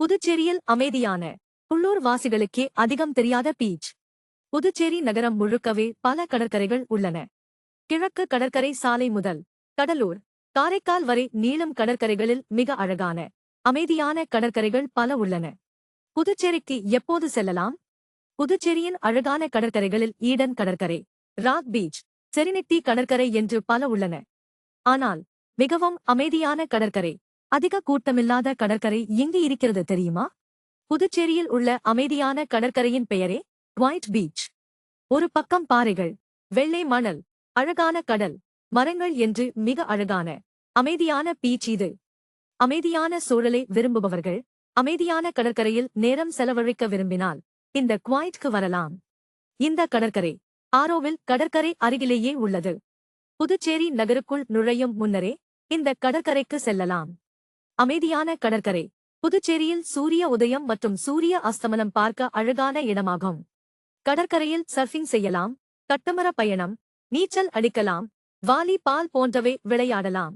புதுச்சேரியில் அமைதியான உள்ளூர் வாசிகளுக்கே அதிகம் தெரியாத பீச். புதுச்சேரி நகரம் முழுக்கவே பல கடற்கரைகள் உள்ளன. கிழக்கு கடற்கரை சாலை முதல் கடலூர், காரைக்கால் வரை நீளும் கடற்கரைகளில் மிக அழகான, அமைதியான கடற்கரைகள் பல உள்ளன. புதுச்சேரிக்கு எப்போது செல்லலாம்? புதுச்சேரியின் அழகான கடற்கரைகளில் ஈடன் கடற்கரை, ராக் பீச், செரினிட்டி கடற்கரை என்று பல உள்ளன. ஆனால் மிகவும் அமைதியான கடற்கரை, அதிக கூட்டமில்லாத கடற்கரை எங்கு இருக்கிறது தெரியுமா? புதுச்சேரியில் உள்ள அமைதியான கடற்கரையின் பெயரே குவைட் பீச். ஒரு பக்கம் பாறைகள், வெள்ளை மணல், அழகான கடல், மரங்கள் என்று மிக அழகான, அமைதியான பீச் இது. அமைதியான சூழலை விரும்புபவர்கள் அமைதியான கடற்கரையில் நேரம் செலவழிக்க விரும்பினால் இந்த குவைட்க்கு வரலாம். இந்த கடற்கரை ஆரோவில் கடற்கரை அருகிலேயே உள்ளது. புதுச்சேரி நகருக்குள் நுழையும் முன்னரே இந்த கடற்கரைக்கு செல்லலாம். அமைதியான கடற்கரை புதுச்சேரியில் சூரிய உதயம் மற்றும் சூரிய அஸ்தமனம் பார்க்க அழகான இடமாகும். கடற்கரையில் சர்ஃபிங் செய்யலாம், கட்டுமர பயணம், நீச்சல் அடிக்கலாம், வாலி பால் போன்றவை விளையாடலாம்.